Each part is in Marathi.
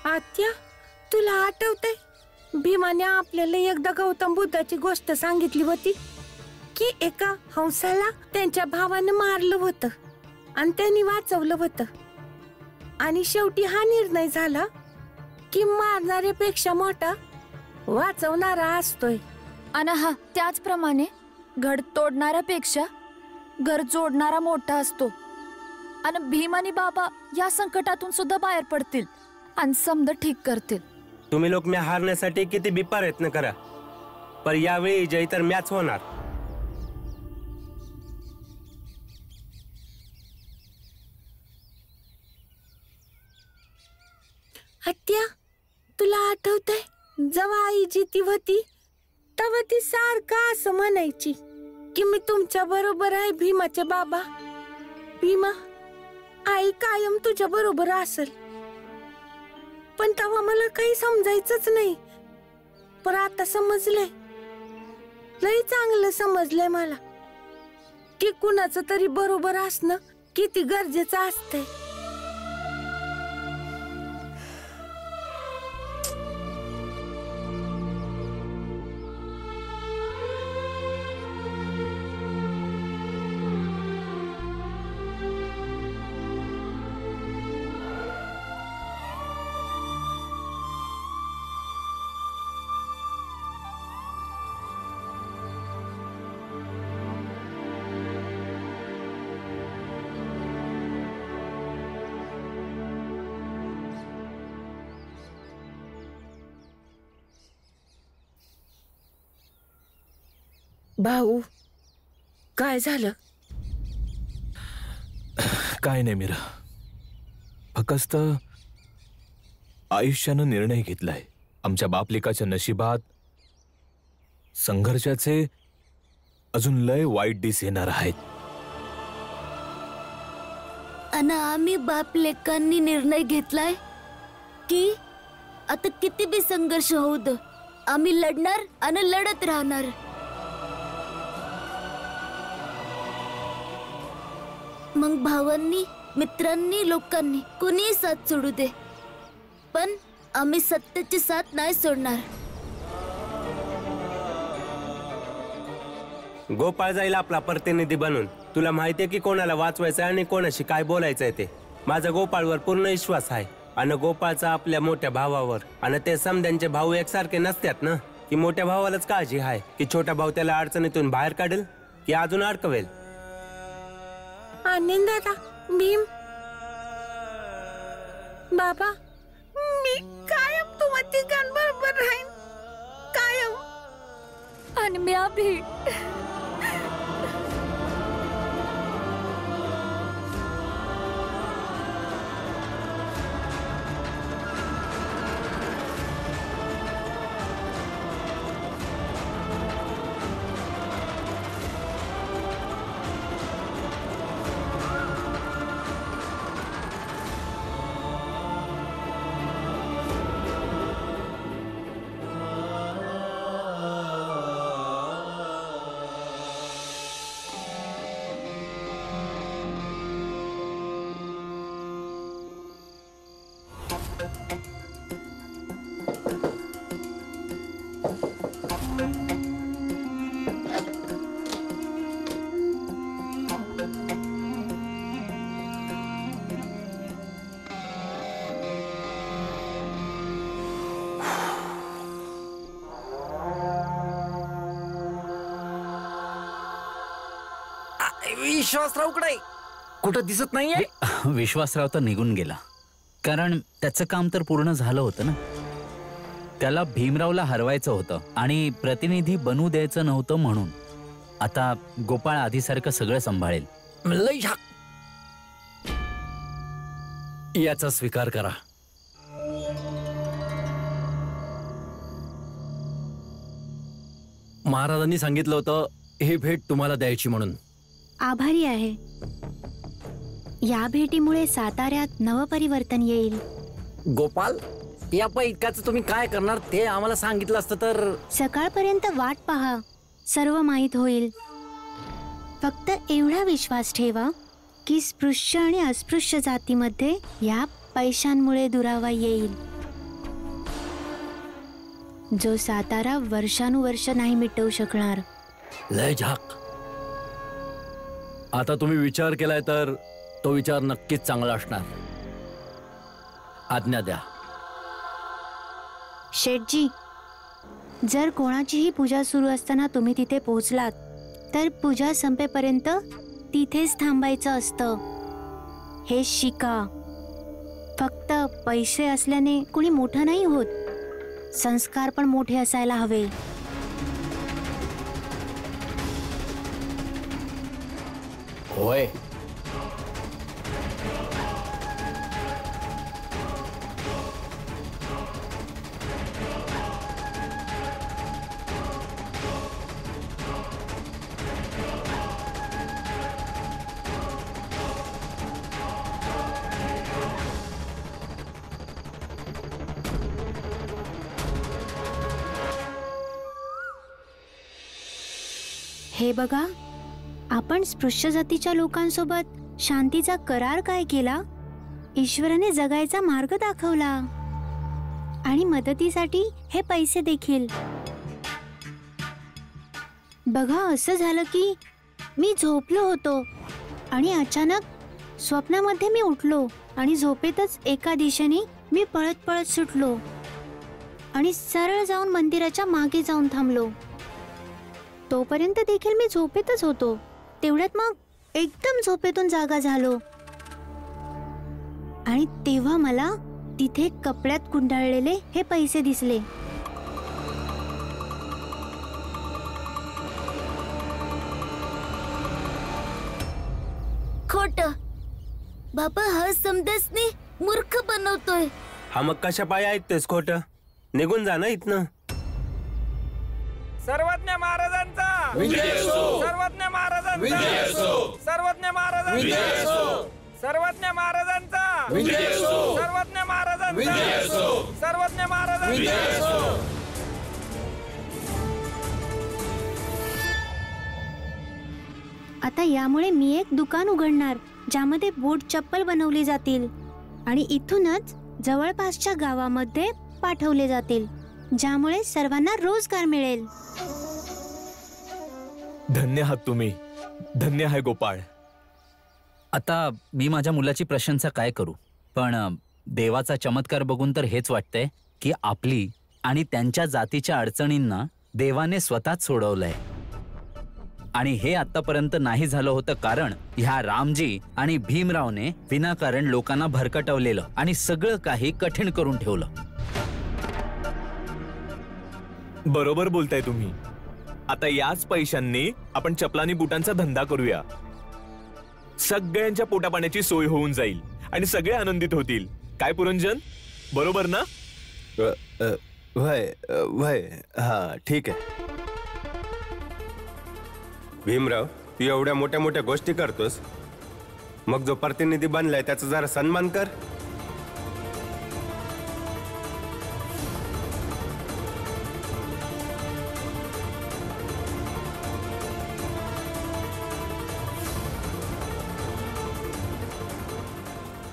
आत्या, तुला आठवतंय भीमाने आपल्याला एकदा गौतम बुद्धाची गोष्ट सांगितली होती की एका हंसाला त्यांच्या भावानं मारलं होतं आणि त्यांनी वाचवलं होतं. आणि शेवटी हा निर्णय झाला की मारणाऱ्यापेक्षा मोठा वाचवणारा असतोय. आणि हा त्याचप्रमाणे घड तोडणाऱ्यापेक्षा घर जोडणारा मोठा असतो. आणि भीम आणि बाबा या संकटातून सुद्धा बाहेर पडतील आणि समद ठीक करतील. तुम्ही लोक मी हारण्यासाठी किती बी प्रयत्न करा, पण यावेळी जय तर मॅच होणार. आत्या, तुला आठवतंय जेव्हा आई जिती होती तेव्हा ती सारखं असं म्हणायची की मी तुमच्या बरोबर आहे भीमाचे बाबा. भीमा, आई कायम तुझ्या बरोबर असेल. पण तेव्हा मला काही समजायचंच नाही, पण आता समजलंय, लई चांगलं समजलंय मला की कुणाचं तरी बरोबर असणं किती गरजेचं असतंय. भाऊ, काय झालं? काय नाही मीरा, फक्त आयुष्यानं निर्णय घेतलाय. आमच्या बापलेकाच्या नशिबात संघर्षाचे अजून लय वाईट दिस येणार आहेत. आणि आम्ही बापलेकांनी निर्णय घेतलाय की आता किती बी संघर्ष होऊ दे, आम्ही लढणार आणि लढत राहणार. मग भावांनी, मित्रांनी, लोकांनी कोणीही साथ सोडू दे, पण आम्ही सत्याची साथ नाही सोडणार. गोपाळ जाईल आपला प्रतिनिधी बनून. तुला माहितीये की कोणाला वाचवायचं आणि कोणाशी काय बोलायचंय ते. माझा गोपाळवर पूर्ण विश्वास आहे आणि गोपाळचा आपल्या मोठ्या भावावर. आणि ते समद्यांचे भाऊ एकसारखे नसतात ना, की मोठ्या भावालाच काळजी आहे की छोटा भाऊ त्याला अडचणीतून बाहेर काढेल की अजून अडकवेल. आनंद दादा, भीम, बाबा, मी कायम तुम्हा तिघांबरोबर राहीन, कायम. आणि मी अभि. विश्वासराव कडे कुठं दिसत नाहीये. विश्वासराव तर निघून गेला, कारण त्याचं काम तर पूर्ण झालं होतं ना. त्याला भीमरावला हरवायचं होतं आणि प्रतिनिधी बनू द्यायचं नव्हतं, म्हणून आता गोपाळ आधीसारखं सगळं सांभाळेल. लय झाक. याचा स्वीकार करा. महाराजांनी सांगितलं होतं हे भेट तुम्हाला द्यायची म्हणून. आभारी आहे. या भेटीमुळे साताऱ्यात नवपरिवर्तन येईल. गोपाल, या पैकाचं तुम्ही काय करणार ते आम्हाला सांगितलं असतं तर. सकाळपर्यंत वाट पहा, सर्व माहीत होईल. फक्त एवढा विश्वास ठेवा की स्पृश्य आणि अस्पृश्य जातीमध्ये या पैशांमुळे दुरावा येईल. जो सातारा वर्षानुवर्ष नाही मिटवू शकणार. लय झाक. आता तुम्ही विचार केलाय तर तो विचार नक्कीच चांगला असणार. आज्ञा द्या. शेठजी, जर कोणाचीही पूजा सुरू असताना तुम्ही तिथे पोहोचलात तर पूजा संपेपर्यंत तिथेच थांबायचं असतं. हे शिका. फक्त पैसे असल्याने कुणी मोठं नाही होत. संस्कार पण मोठे असायला हवे. होय. हे बघा, आपण स्पृश्य जातीच्या लोकांसोबत शांतीचा करार काय केला? ईश्वराने जगायचा मार्ग दाखवला आणि मदतीसाठी हे पैसे देखील. बघा, असं झालं की मी झोपलो होतो आणि अचानक स्वप्नामध्ये मी उठलो आणि झोपेतच एका दिशेने मी पळत पळत सुटलो आणि सरळ जाऊन मंदिराच्या मागे जाऊन थांबलो. तोपर्यंत देखील मी झोपेतच होतो. तेवढ्यात मग एकदम झोपेतून जागा झालो आणि तेव्हा मला तिथे कपड्यात गुंडाळलेले हे पैसे दिसले. खोट. बाबा हा समदासने मूर्ख बनवतोय. हा मग कशा पाय ऐकतोयस खोट? निघून जा ना इथनं. सर्वज्ञ महाराजांचा सर्वज्ञ महाराजांचा सर्वज्ञ महाराजांचा सर्वज्ञ महाराजांचा सर्वज्ञ महाराजांचा सर्वज्ञ महाराजांचा. आता यामुळे मी एक दुकान उघडणार ज्यामध्ये बूट चप्पल बनवली जातील आणि इथूनच जवळपासच्या गावामध्ये पाठवले जातील, ज्यामुळे सर्वांना रोजगार मिळेल. धन्य आहात तुम्ही. धन्य आहे गोपाळ. आता मी माझ्या मुलाची प्रशंसा काय करू, पण देवाचा चमत्कार बघून तर हेच वाटतंय की आपली आणि त्यांच्या जातीच्या अडचणींना देवाने स्वतःच सोडवलंय. आणि हे आतापर्यंत नाही झालं होतं कारण ह्या रामजी आणि भीमरावने विनाकारण लोकांना भरकटवलेलं आणि सगळं काही कठीण करून ठेवलं. बरोबर बोलताय तुम्ही. आता याच पैशांनी आपण चपलानी बुटांचा धंदा करूया. सगळ्यांच्या पोटापाण्याची सोय होऊन जाईल आणि सगळे आनंदित होतील. काय पुरंजन, बरोबर ना? वय वय हा ठीक आहे. भीमराव, तू एवढ्या मोठ्या मोठ्या गोष्टी करतोस, मग जो प्रतिनिधी बनलाय त्याचा जरा सन्मान कर.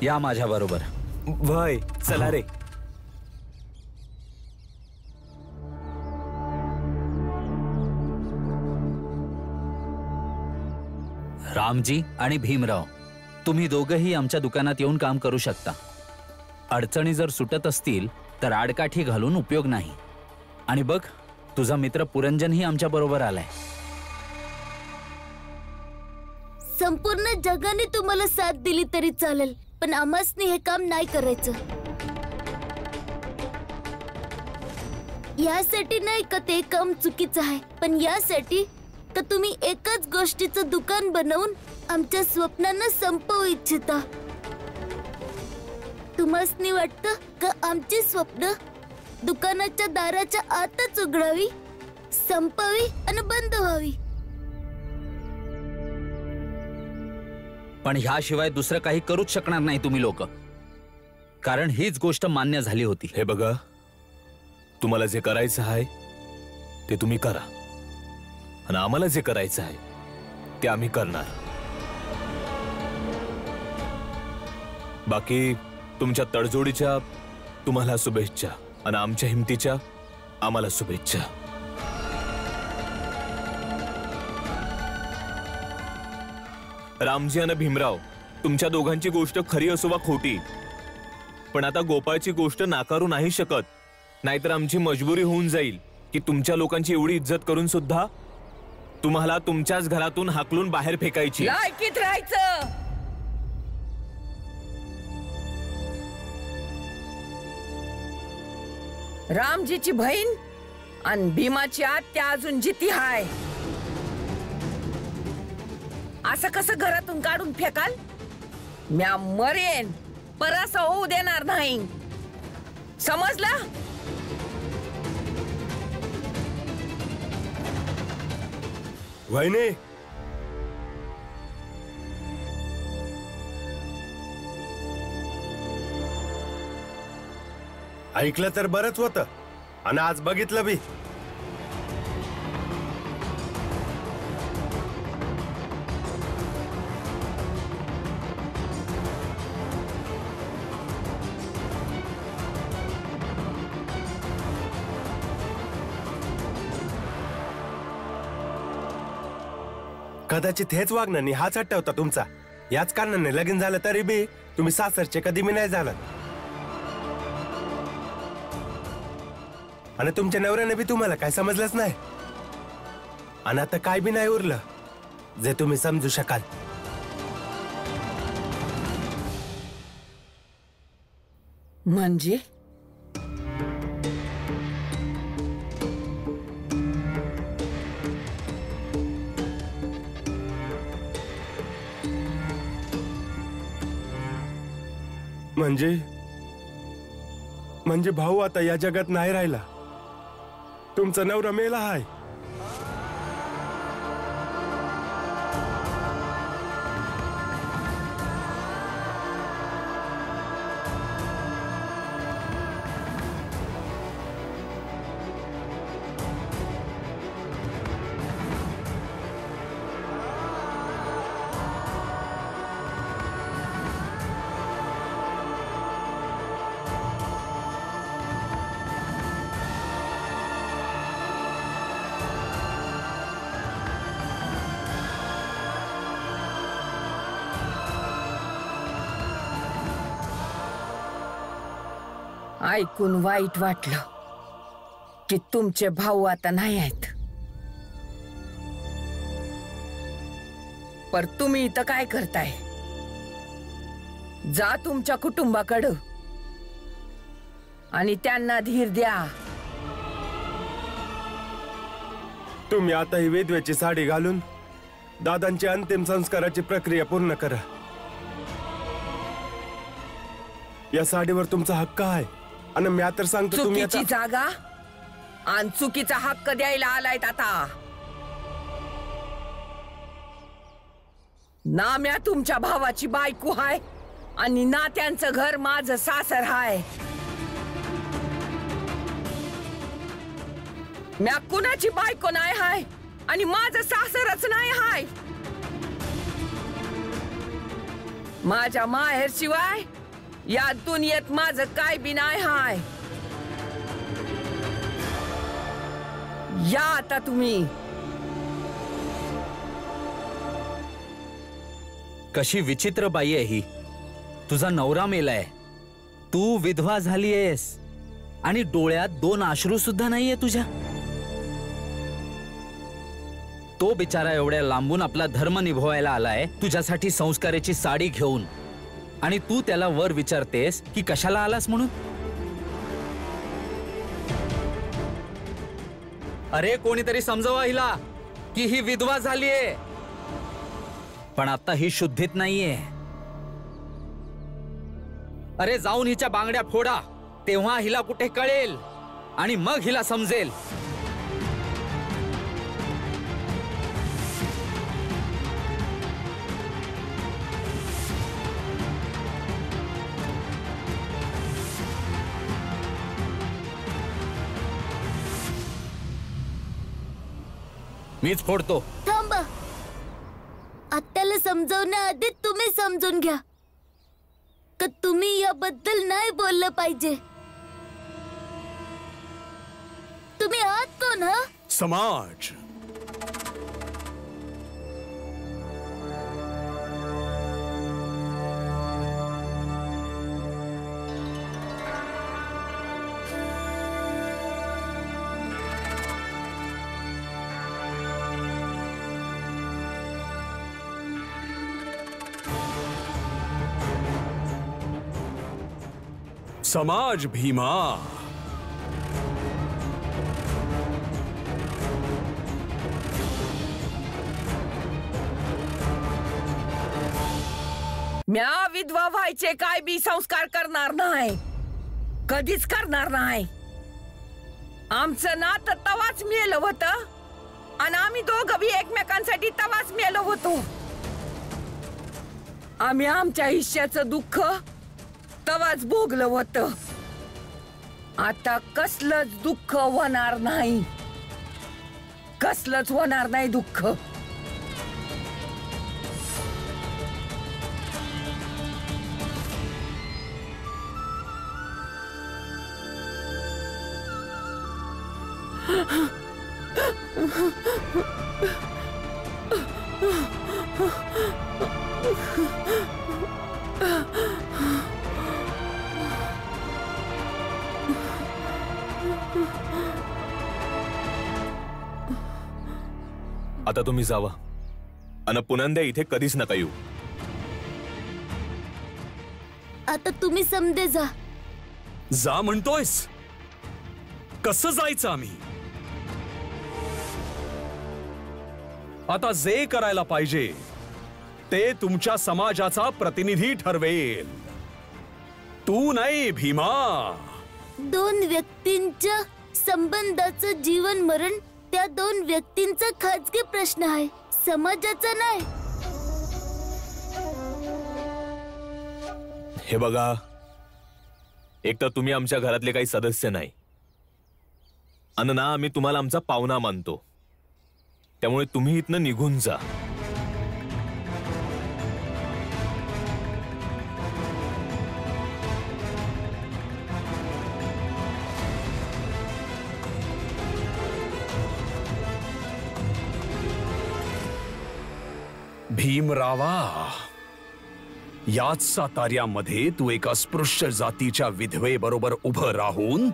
या माझ्या बरोबर. वय चला रे. रामजी आणि भीमराव, तुम्ही दोघंही आमच्या दुकानात येऊन काम करू शकता. अडचणी जर सुटत असतील तर आडकाठी घालून उपयोग नाही. आणि बघ, तुझा मित्र पुरंजनही आमच्या बरोबर आलाय. संपूर्ण जगाने तुम्हाला साथ दिली तरी चालेल, पण आम्हासनी हे काम नाही करायचं. यासाठी नाही का ते काम चुकीचं आहे, पण यासाठी का तुम्ही एकाच गोष्टीचं दुकान बनवून आमच्या स्वप्नांना संपवू इच्छिता. तुम्हासनी वाटतं का आमची स्वप्न दुकानाच्या दाराच्या आतच उघडावी, संपावी आणि बंद व्हावी. पण ह्याशिवाय दुसरं काही करूच शकणार नाही तुम्ही लोक, कारण हीच गोष्ट मान्य झाली होती. हे बघा, तुम्हाला जे करायचं आहे ते तुम्ही करा आणि आम्हाला जे करायचं आहे ते आम्ही करणार. बाकी तुमच्या तडजोडीच्या तुम्हाला शुभेच्छा आणि आमच्या हिमतीच्या आम्हाला शुभेच्छा. रामजी आणि भीमराव, तुमच्या दोघांची गोष्ट खरी असो वा खोटी, पण आता गोपाळची गोष्ट नाकारू नाही शकत. नाहीतर आमची मजबुरी होऊन जाईल की तुमच्या लोकांची एवढी इज्जत करून सुद्धा तुम्हाला तुमच्याच घरातून हाकलून बाहेर फेकायची. लायकीत राहायचं. रामजीची बहीण आणि भीमाची आत्या अजून जिती हाय. असं कसं घरातून काढून फेकाल? म्या मरेन, पर असं होऊ देणार नाही. समजलं? वहिनी, ऐकलं तर बरंच होतं आणि आज बघितलं बी. कदाचित हेच वागणं हाच हट्ट होता तुमचा. याच कारणाने लगीन झालं तरी बी तुम्ही सासरचे कधी मी नाही झालं. आणि तुमच्या नवऱ्याने बी तुम्हाला काय समजलंच नाही. आणि आता काय बी नाही उरलं जे तुम्ही समजू शकाल. म्हणजे म्हणजे भाऊ आता या जगात नाही राहिला. तुमचा नवरा मेला हाय. ऐकून वाईट वाटलं की तुमचे भाऊ आता नाही आहेत. पर तुम्ही इथं काय करताय? जा तुमच्या कुटुंबाकडं आणि त्यांना धीर द्या. तुम्ही आता ही वेदवेची साडी घालून दादांची अंतिम संस्काराची प्रक्रिया पूर्ण करा. या साडीवर तुमचा हक्क आहे. आणि मी तर सांगतो तुम्ही आता चुकीची जागा आणि चुकीचा हक्क द्यायला आलायत आता. ना म्या तुमच्या भावाची बायको हाय आणि ना त्यांचं घर माझं सासर हाय. म्या कुणाची बायको नाही हाय आणि माझं सासरच नाही हाय. माझ्या माहेर शिवाय या दुनियेत माझं काय बी नाही हाय. या आता तुम्ही. कशी विचित्र बाई आहे ही. तुझा नवरा मेलाय, तू विधवा झालीयस आणि डोळ्यात 2 अश्रू सुद्धा नाहीये तुझ्या. तो बिचारा एवढ्या लांबून आपला धर्म निभवायला आलाय तुझ्यासाठी संस्काराची साडी घेऊन, आणि तू त्याला वर विचारतेस की कशाला आलास म्हणून. अरे कोणीतरी समजवा हिला की ही विधवा झालीये, पण आता ही शुद्धीत नाहीये. अरे जाऊन हिच्या बांगड्या फोडा, तेव्हा हिला कुठे कळेल आणि मग हिला समजेल. मीच फोडतो. थांबा. आत्याला समजवण्याआधी तुम्ही समजून घ्या का तुम्ही याबद्दल नाही बोललं पाहिजे. तुम्ही आहात कोण हा? समाज. समाज भीमा. म्या विधवा व्हायचे काय बी संस्कार करणार नाही, कधीच करणार नाही. आमचं नातं तवाच मेलं होतं आणि आम्ही दोघं बी एकमेकांसाठी तवाच मेलो होतो. आम्ही आमच्या हिश्श्याचं दुःख तवाच भोगलं होतं. आता कसलंच दुःख होणार नाही, कसलंच होणार नाही दुःख. आता तुम्ही जावा आणि पुन्हा इथे कधीच नका येऊ. आता तुम्ही समजे जा. जा म्हणतोयस? कसं जायचं आम्ही? आता जे करायला पाहिजे ते तुमच्या समाजाचा प्रतिनिधी ठरवेल, तू नाही भीमा. दोन व्यक्तींच्या संबंधाचं जीवन मरण त्या दोन व्यक्तींचा खाजगी प्रश्न आहे, समाजाचा नाही. हे बघा, एक तर तुम्ही आमच्या घरातले काही सदस्य नाही आणि ना आम्ही तुम्हाला आमचा पाहुणा मानतो. त्यामुळे तुम्ही इथनं निघून जा. भीमरावा, याच साताऱ्यामध्ये तू एका स्पृश्य जातीच्या विधवेबरोबर उभं राहून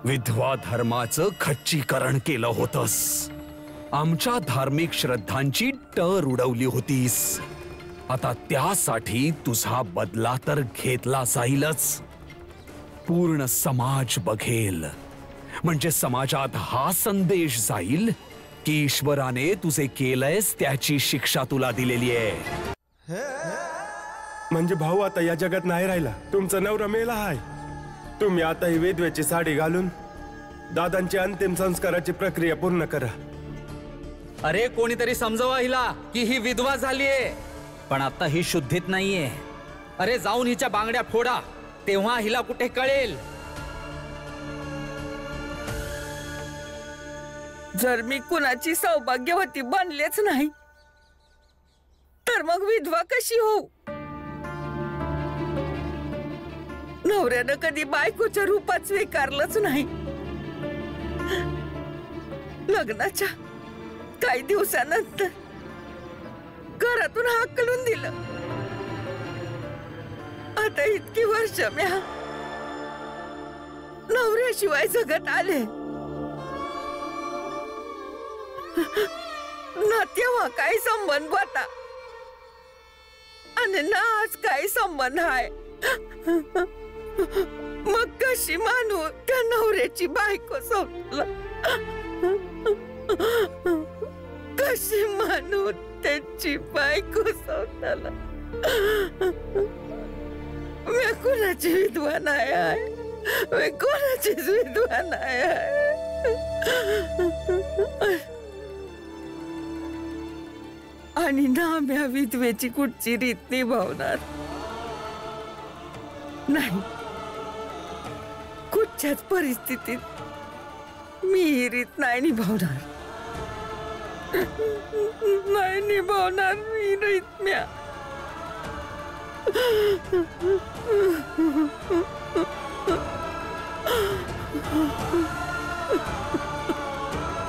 विधवा धर्माचं खच्चीकरण केलं होतंस. आमच्या धार्मिक श्रद्धांची टर उडवली होतीस. आता त्यासाठी तुझा बदला तर घेतला जाईलच. पूर्ण समाज बघेल, म्हणजे समाजात हा संदेश जाईल की ईश्वराने तुझे केलंयस त्याची शिक्षा तुला दिलेली आहे. म्हणजे भाऊ आता या जगात नाही राहिला, तुमचा नवरा मेला आहे. तुम्ही आता ही विधवेची साडी घालून दादांची अंतिम संस्काराची प्रक्रिया पूर्ण करा. अरे कोणीतरी समजवा हिला की ही विधवा झालीये, पण आता ही शुद्धीत नाहीये. अरे जाऊन हिच्या बांगड्या फोडा, तेव्हा हिला कुठे कळेल. जर मी कुणाची सौभाग्यवती बनलेच नाही तर मग विधवा कशी होऊ? नवऱ्यानं कधी बायकोच्या रूपात स्वीकारलंच नाही. लग्नाच्या काही दिवसानंतर घरातून हाकलून दिलं. आता इतकी वर्ष म्या नवऱ्याशिवाय जगत आले ना. तेव्हा काही संबंध होता आणि ना आज काही संबंध आहे. मग कशी मानू त्या नवऱ्याची बायको सोडला? कशी मानू त्याची बायको सोडला? मी कोणाची विधवा नाही आहे, मी कोणाचीच विधवा नाही आहे. आणि ना म्या विधवेची कुठची रीत निभावणार नाही. कुठच्याच परिस्थितीत मी ही रीत नाही निभावणार, नाही निभावणार मी रीत म्या. आहे